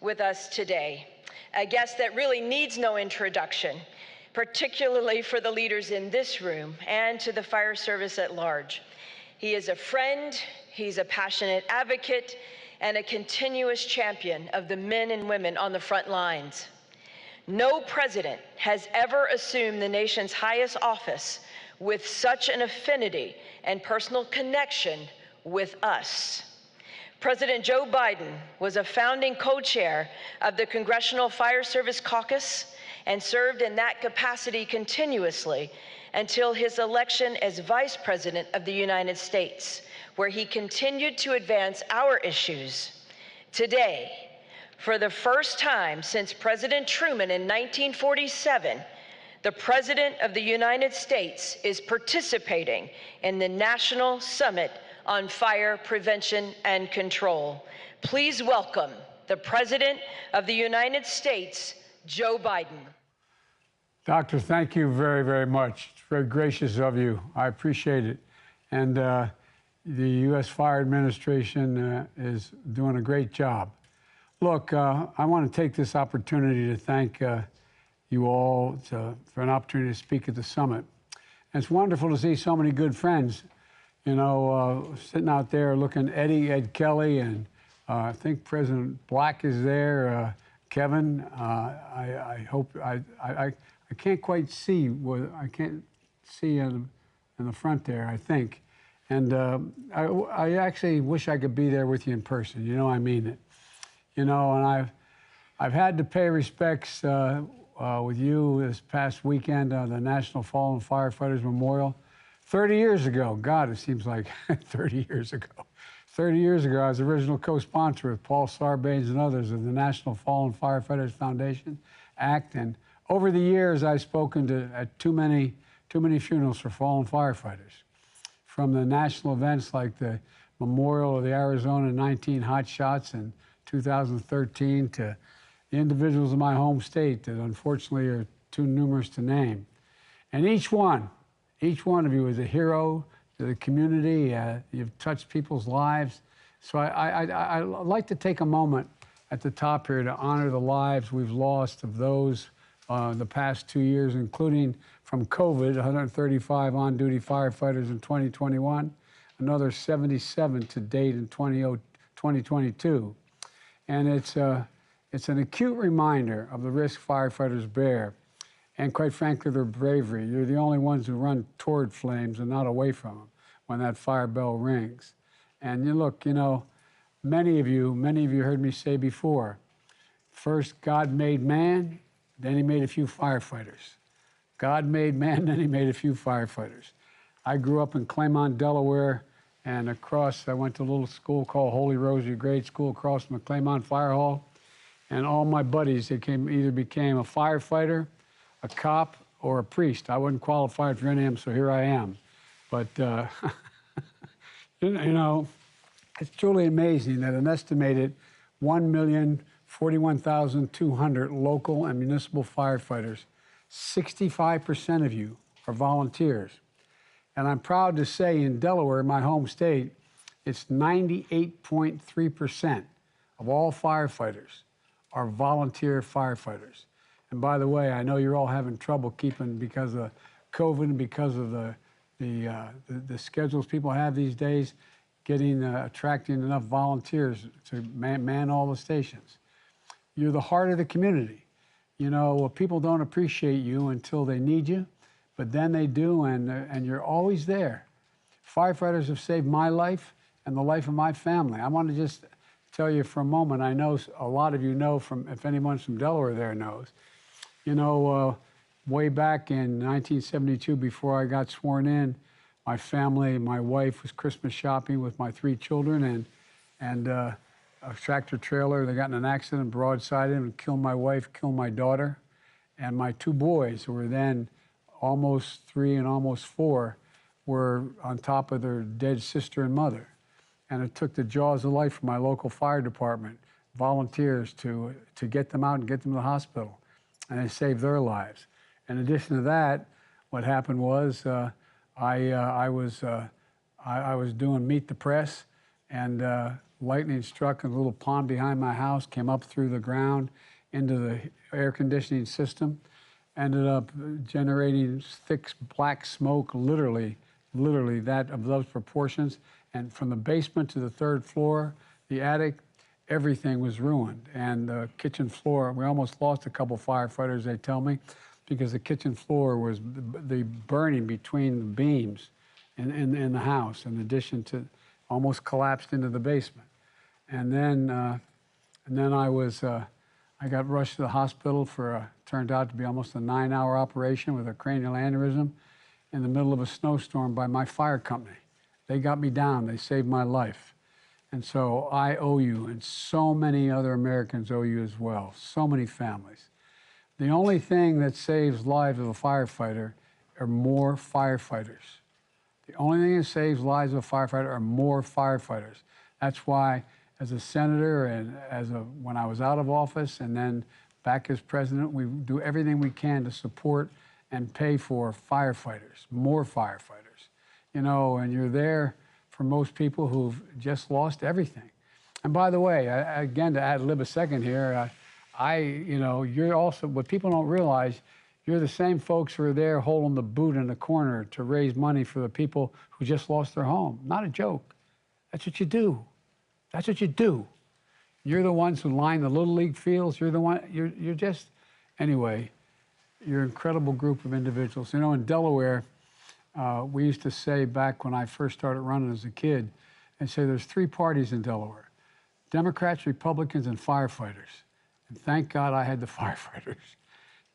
with us today, a guest that really needs no introduction, particularly for the leaders in this room and to the fire service at large. He is a friend, he's a passionate advocate, and a continuous champion of the men and women on the front lines. No president has ever assumed the nation's highest office with such an affinity and personal connection with us. President Joe Biden was a founding co-chair of the Congressional Fire Service Caucus and served in that capacity continuously until his election as Vice President of the United States, where he continued to advance our issues. Today, for the first time since President Truman in 1947, the President of the United States is participating in the National Summit on Fire Prevention and Control. Please welcome the President of the United States, Joe Biden. Doctor, thank you very, very much. It's very gracious of you. I appreciate it. And the U.S. Fire Administration is doing a great job. Look, I want to take this opportunity to thank you all for an opportunity to speak at the summit. And it's wonderful to see so many good friends, you know, sitting out there looking. Ed Kelly, and I think President Black is there. Kevin, I hope, I can't quite see what I can't see in the front there, I think. And I actually wish I could be there with you in person. You know, I mean it. You know, and I've had to pay respects with you this past weekend on the National Fallen Firefighters Memorial. 30 years ago, God, it seems like 30 years ago. 30 years ago, I was the original co-sponsor with Paul Sarbanes and others of the National Fallen Firefighters Foundation Act. And over the years, I've spoken at too many funerals for fallen firefighters. From the national events like the Memorial of the Arizona 19 Hot Shots in 2013 to the individuals in my home state that unfortunately are too numerous to name. And each one of you is a hero to the community. You've touched people's lives. So I'd like to take a moment at the top here to honor the lives we've lost of those the past 2 years, including from COVID, 135 on-duty firefighters in 2021, another 77 to date in 2022. And it's an acute reminder of the risk firefighters bear, and quite frankly, their bravery. You're the only ones who run toward flames and not away from them when that fire bell rings. And you look, you know, many of you heard me say before, first God made man, then he made a few firefighters. God made man, then he made a few firefighters. I grew up in Claymont, Delaware, and I went to a little school called Holy Rosary Grade School across from the Claymont Fire Hall. And all my buddies, either became a firefighter, a cop, or a priest. I wasn't qualified for any of them, so here I am. But, you know, it's truly amazing that an estimated 1,041,200 local and municipal firefighters, 65% of you are volunteers. And I'm proud to say in Delaware, my home state, it's 98.3% of all firefighters are volunteer firefighters. And by the way, I know you're all having trouble keeping, because of COVID and because of the schedules people have these days, attracting enough volunteers to man all the stations. You're the heart of the community. You know, people don't appreciate you until they need you, but then they do, and you're always there. Firefighters have saved my life and the life of my family. I want to just tell you for a moment, I know a lot of you know, if anyone's from Delaware there knows, you know, way back in 1972, before I got sworn in, my family, my wife was Christmas shopping with my 3 children, and a tractor trailer, they got in an accident, broadsided and killed my wife, killed my daughter, and my 2 boys, who were then almost 3 and almost 4, were on top of their dead sister and mother. And it took the jaws of life from my local fire department, volunteers, to get them out and get them to the hospital. And they saved their lives. In addition to that, what happened was I was doing Meet the Press, and lightning struck a little pond behind my house, came up through the ground into the air conditioning system, ended up generating thick black smoke, literally that of those proportions. And from the basement to the third floor, the attic, everything was ruined. And the kitchen floor, we almost lost a couple firefighters, they tell me, because the kitchen floor was the burning between the beams in the house, in addition to almost collapsed into the basement. And then I got rushed to the hospital for turned out to be almost a 9-hour operation with a cranial aneurysm in the middle of a snowstorm by my fire company. They got me down, they saved my life. And so I owe you, and so many other Americans owe you as well, so many families. The only thing that saves lives of a firefighter are more firefighters. The only thing that saves lives of a firefighter are more firefighters. That's why, as a senator and when I was out of office and then back as president, we do everything we can to support and pay for firefighters, more firefighters. You know, and you're there for most people who've just lost everything. And by the way, again, to ad lib a second here, you know, you're also, what people don't realize, you're the same folks who are there holding the boot in the corner to raise money for the people who just lost their home. Not a joke. That's what you do. That's what you do. You're the ones who line the Little League fields. You're the one, you're just, anyway, you're an incredible group of individuals. You know, in Delaware, we used to say back when I first started running as a kid, and say there's 3 parties in Delaware: Democrats, Republicans, and firefighters. And thank God I had the firefighters.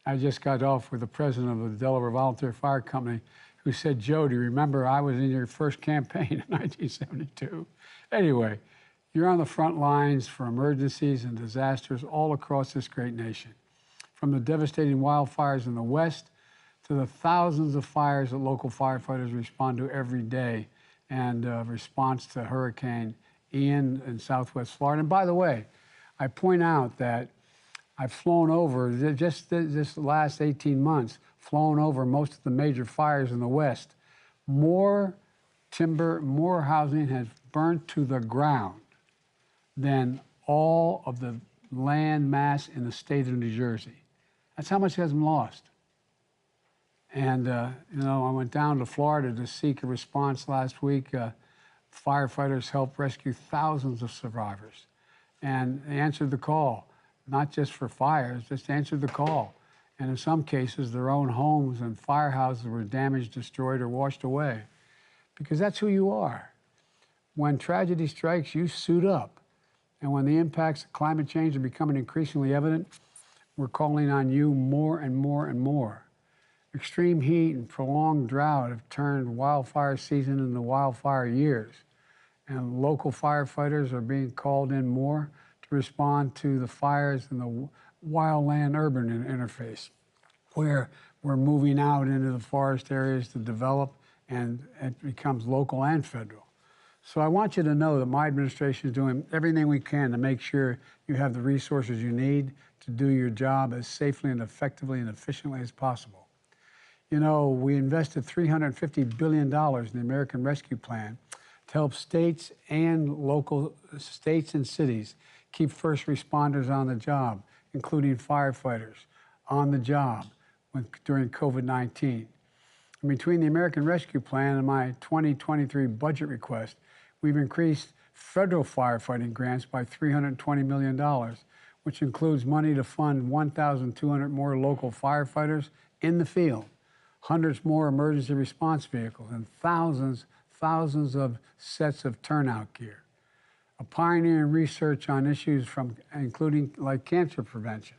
I just got off with the president of the Delaware Volunteer Fire Company, who said, "Joe, do you remember I was in your first campaign in 1972? Anyway, you're on the front lines for emergencies and disasters all across this great nation. From the devastating wildfires in the West to the thousands of fires that local firefighters respond to every day, and response to Hurricane Ian in Southwest Florida." And by the way, I point out that I've flown over, just this last 18 months, flown over most of the major fires in the West. More timber, more housing has burnt to the ground than all of the land mass in the state of New Jersey. That's how much has been lost. And, you know, I went down to Florida to seek a response last week. Firefighters helped rescue thousands of survivors. And they answered the call, not just for fires, just answered the call. And in some cases, their own homes and firehouses were damaged, destroyed, or washed away. Because that's who you are. When tragedy strikes, you suit up. And when the impacts of climate change are becoming increasingly evident, we're calling on you more and more and more. Extreme heat and prolonged drought have turned wildfire season into wildfire years. And local firefighters are being called in more to respond to the fires in the wildland-urban interface, where we're moving out into the forest areas to develop, and it becomes local and federal. So I want you to know that my administration is doing everything we can to make sure you have the resources you need to do your job as safely and effectively and efficiently as possible. You know, we invested $350 billion in the American Rescue Plan to help states and cities keep first responders on the job, including firefighters, on the job during COVID-19. And between the American Rescue Plan and my 2023 budget request, we've increased federal firefighting grants by $320 million, which includes money to fund 1,200 more local firefighters in the field, hundreds more emergency response vehicles, and thousands of sets of turnout gear. A pioneer in research on issues including like cancer prevention.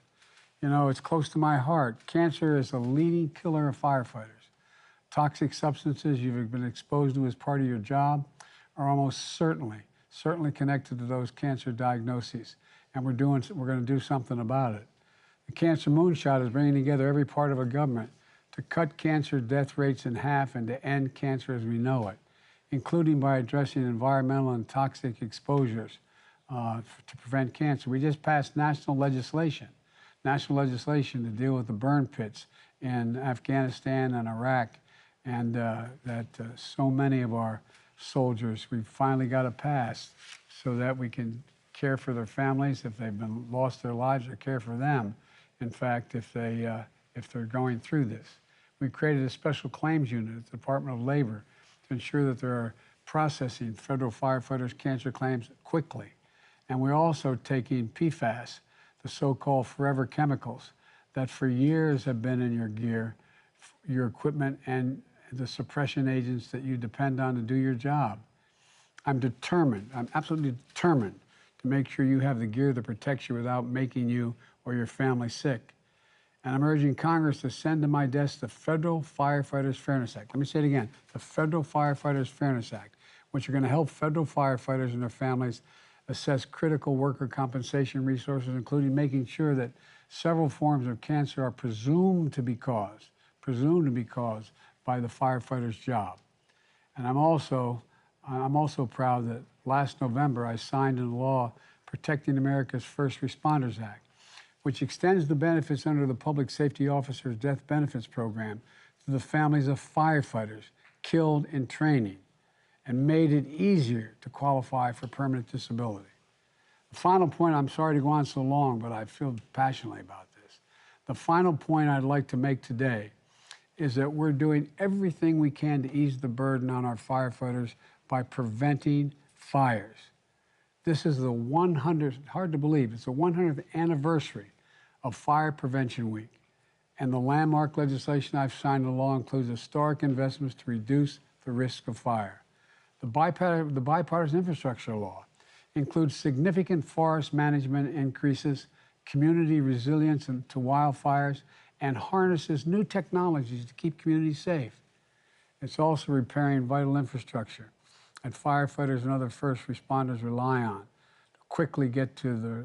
You know, it's close to my heart. Cancer is a leading killer of firefighters. Toxic substances you've been exposed to as part of your job are almost certainly connected to those cancer diagnoses. And we're going to do something about it. The Cancer Moonshot is bringing together every part of our government to cut cancer death rates in half and to end cancer as we know it, including by addressing environmental and toxic exposures to prevent cancer. We just passed national legislation to deal with the burn pits in Afghanistan and Iraq, and that so many of our soldiers, we finally got it passed. so that we can care for their families if they've been lost their lives, or care for them, in fact, if they're going through this. We created a special claims unit at the Department of Labor to ensure that there are processing federal firefighters' cancer claims quickly. And we're also taking PFAS, the so-called forever chemicals that for years have been in your gear, your equipment, and the suppression agents that you depend on to do your job. I'm determined, I'm absolutely determined to make sure you have the gear that protects you without making you or your family sick. And I'm urging Congress to send to my desk the Federal Firefighters Fairness Act. Let me say it again, the Federal Firefighters Fairness Act, which are going to help federal firefighters and their families assess critical worker compensation resources, including making sure that several forms of cancer are presumed to be caused by the firefighter's job. And I'm also proud that last November I signed into law Protecting America's First Responders Act, which extends the benefits under the Public Safety Officers Death Benefits Program to the families of firefighters killed in training, and made it easier to qualify for permanent disability. The final point, I'm sorry to go on so long, but I feel passionately about this. The final point I'd like to make today is that we're doing everything we can to ease the burden on our firefighters by preventing fires. This is the 100th, hard to believe, it's the 100th anniversary of Fire Prevention Week. And the landmark legislation I've signed into law includes historic investments to reduce the risk of fire. The bipartisan infrastructure law includes significant forest management increases, community resilience to wildfires, and harnesses new technologies to keep communities safe. It's also repairing vital infrastructure that firefighters and other first responders rely on to quickly get to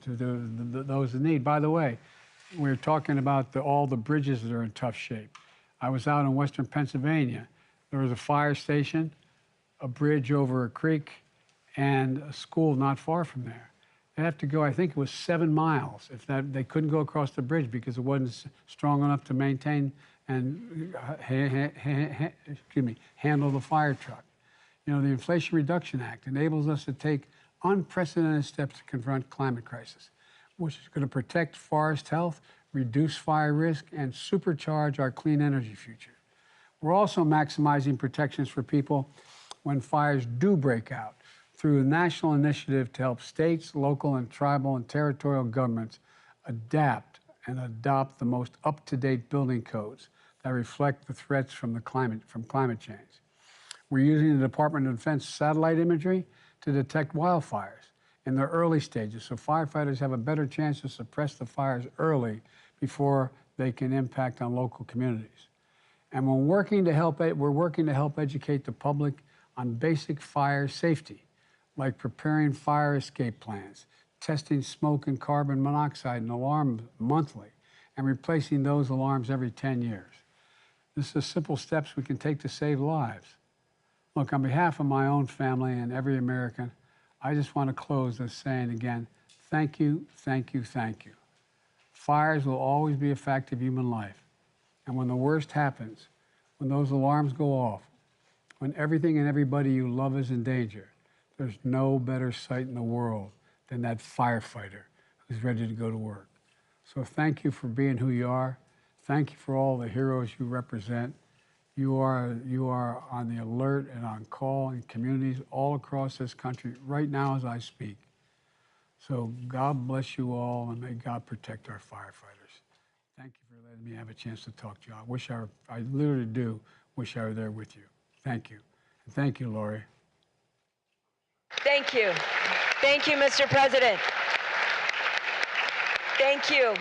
those in need. By the way, we're talking about all the bridges that are in tough shape. I was out in western Pennsylvania. There was a fire station, a bridge over a creek, and a school not far from there. They have to go, I think it was 7 miles. If that, they couldn't go across the bridge because it wasn't strong enough to maintain and handle the fire truck. You know, the Inflation Reduction Act enables us to take unprecedented steps to confront climate crisis, which is going to protect forest health, reduce fire risk, and supercharge our clean energy future. We're also maximizing protections for people when fires do break out through a national initiative to help states, local, and tribal and territorial governments adapt and adopt the most up-to-date building codes that reflect the threats from climate change. We're using the Department of Defense satellite imagery to detect wildfires in their early stages, so firefighters have a better chance to suppress the fires early before they can impact on local communities. And we're working to help educate the public on basic fire safety, like preparing fire escape plans, testing smoke and carbon monoxide and alarms monthly, and replacing those alarms every 10 years. This is simple steps we can take to save lives. Look, on behalf of my own family and every American, I just want to close this saying again, thank you, thank you, thank you. Fires will always be a fact of human life. And when the worst happens, when those alarms go off, when everything and everybody you love is in danger, there's no better sight in the world than that firefighter who's ready to go to work. So thank you for being who you are. Thank you for all the heroes you represent. You are on the alert and on call in communities all across this country right now as I speak. So God bless you all, and may God protect our firefighters. Thank you for letting me have a chance to talk to you. I literally do wish I were there with you. Thank you. And thank you, Lori. Thank you. Thank you, Mr. President. Thank you.